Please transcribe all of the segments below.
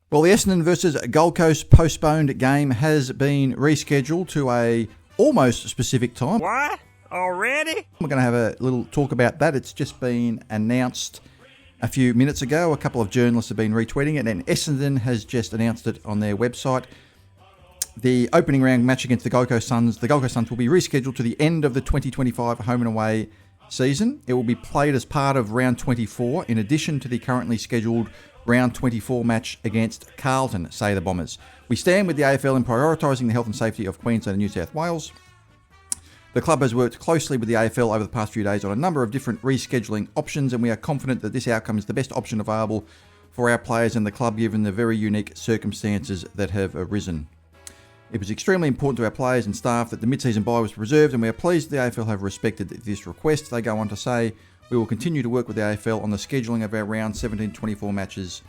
Well, the Essendon versus Gold Coast postponed game has been rescheduled to a almost specific time. What? Already? We're going to have a little talk about that. It's just been announced a few minutes ago. A couple of journalists have been retweeting it, and Essendon has just announced it on their website. The opening round match against the Gold Coast Suns will be rescheduled to the end of the 2025 home and away season. It will be played as part of round 24, in addition to the currently scheduled round 24 match against Carlton, say the Bombers. We stand with the AFL in prioritising the health and safety of Queensland and New South Wales. The club has worked closely with the AFL over the past few days on a number of different rescheduling options, and we are confident that this outcome is the best option available for our players and the club given the very unique circumstances that have arisen. It was extremely important to our players and staff that the mid-season bye was preserved, and we are pleased the AFL have respected this request. They go on to say, we will continue to work with the AFL on the scheduling of our round 17-24 matches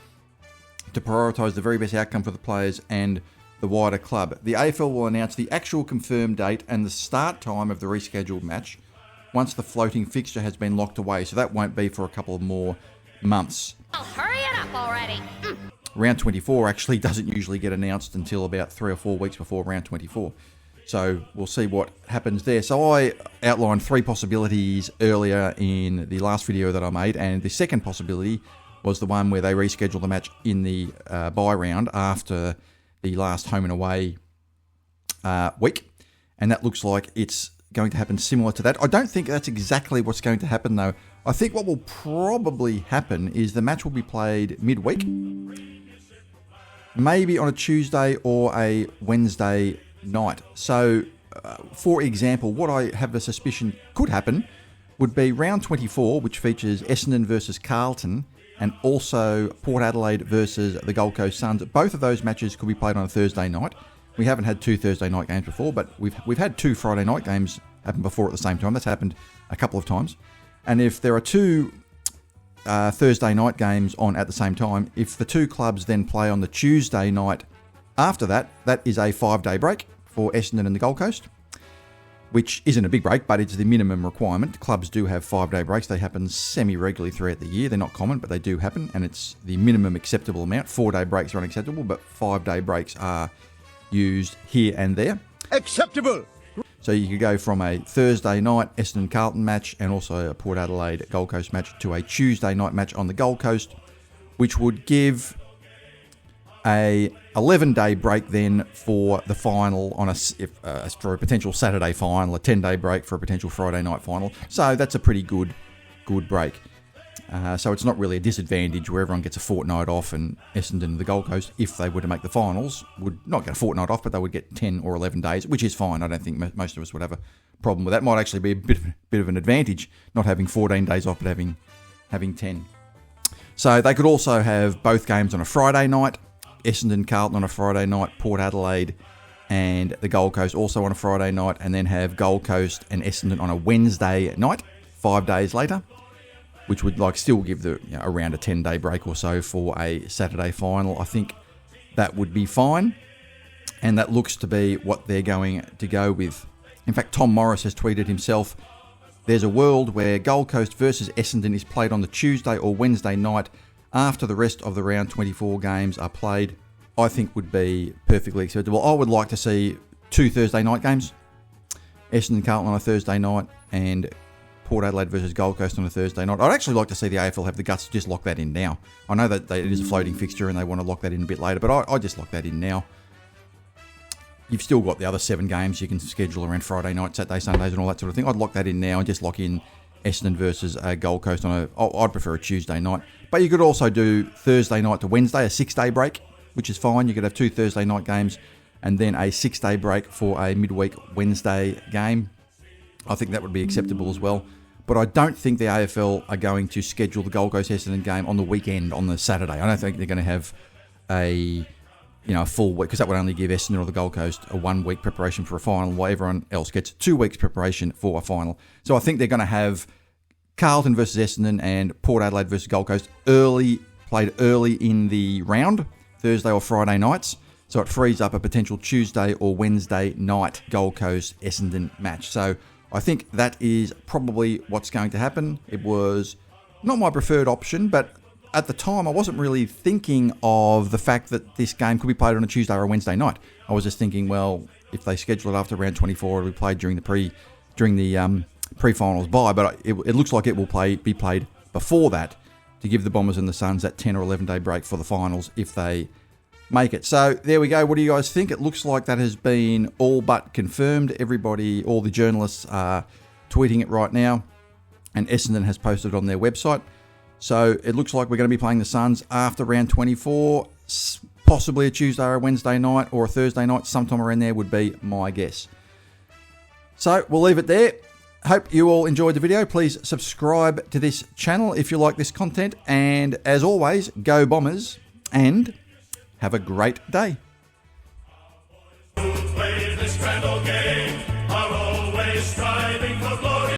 to prioritise the very best outcome for the players and the wider club. The AFL will announce the actual confirmed date and the start time of the rescheduled match once the floating fixture has been locked away, so that won't be for a couple of more months. Oh, hurry it up already! Round 24 actually doesn't usually get announced until about 3 or 4 weeks before round 24. So we'll see what happens there. So I outlined 3 possibilities earlier in the last video that I made, and the second possibility was the one where they reschedule the match in the bye round after the last home and away week. And that looks like it's going to happen similar to that. I don't think that's exactly what's going to happen, though. I think what will probably happen is the match will be played midweek, maybe on a Tuesday or a Wednesday night. So, for example, what I have a suspicion could happen would be round 24, which features Essendon versus Carlton and also Port Adelaide versus the Gold Coast Suns. Both of those matches could be played on a Thursday night. We haven't had 2 Thursday night games before, but we've had 2 Friday night games happen before at the same time. That's happened a couple of times. And if there are 2 Thursday night games on at the same time, if the 2 clubs then play on the Tuesday night after that, that is a 5-day break for Essendon and the Gold Coast, which isn't a big break, but it's the minimum requirement. Clubs do have 5-day breaks. They happen semi-regularly throughout the year. They're not common, but they do happen, and it's the minimum acceptable amount. 4-day breaks are unacceptable, but 5-day breaks are used here and there. Acceptable! So you could go from a Thursday night Essendon Carlton match and also a Port Adelaide Gold Coast match to a Tuesday night match on the Gold Coast, which would give a 11-day break then for the final on for a potential Saturday final, a 10-day break for a potential Friday night final. So that's a pretty good break. So it's not really a disadvantage where everyone gets a fortnight off, and Essendon and the Gold Coast, if they were to make the finals, would not get a fortnight off, but they would get 10 or 11 days, which is fine. I don't think most of us would have a problem with that. Might actually be a bit of an advantage, not having 14 days off, but having 10. So they could also have both games on a Friday night, Essendon Carlton on a Friday night, Port Adelaide and the Gold Coast also on a Friday night, and then have Gold Coast and Essendon on a Wednesday night, 5 days later, which would still give around a 10-day break or so for a Saturday final. I think that would be fine, and that looks to be what they're going to go with. In fact, Tom Morris has tweeted himself, there's a world where Gold Coast versus Essendon is played on the Tuesday or Wednesday night after the rest of the round 24 games are played. I think would be perfectly acceptable. I would like to see 2 Thursday night games, Essendon Carlton on a Thursday night and Port Adelaide versus Gold Coast on a Thursday night. I'd actually like to see the AFL have the guts to just lock that in now. I know that it is a floating fixture and they want to lock that in a bit later, but I just lock that in now. You've still got the other 7 games you can schedule around Friday night, Saturday, Sundays and all that sort of thing. I'd lock that in now and just lock in Essendon versus Gold Coast on I'd prefer a Tuesday night. But you could also do Thursday night to Wednesday, a 6-day break, which is fine. You could have 2 Thursday night games and then a 6-day break for a midweek Wednesday game. I think that would be acceptable as well. But I don't think the AFL are going to schedule the Gold Coast Essendon game on the weekend, on the Saturday. I don't think they're going to have a full week, because that would only give Essendon or the Gold Coast a 1-week preparation for a final, while everyone else gets 2 weeks preparation for a final. So I think they're going to have Carlton versus Essendon and Port Adelaide versus Gold Coast played early in the round, Thursday or Friday nights. So it frees up a potential Tuesday or Wednesday night Gold Coast Essendon match. So I think that is probably what's going to happen. It was not my preferred option, but at the time, I wasn't really thinking of the fact that this game could be played on a Tuesday or a Wednesday night. I was just thinking, well, if they schedule it after round 24, it'll be played during the pre-finals bye. But it looks like it will be played before that to give the Bombers and the Suns that 10 or 11 day break for the finals if they make it. So there we go. What do you guys think? It looks like that has been all but confirmed. Everybody, all the journalists are tweeting it right now, and Essendon has posted it on their website. So it looks like we're going to be playing the Suns after round 24, possibly a Tuesday or a Wednesday night or a Thursday night. Sometime around there would be my guess. So we'll leave it there. Hope you all enjoyed the video. Please subscribe to this channel if you like this content. And as always, go Bombers and have a great day.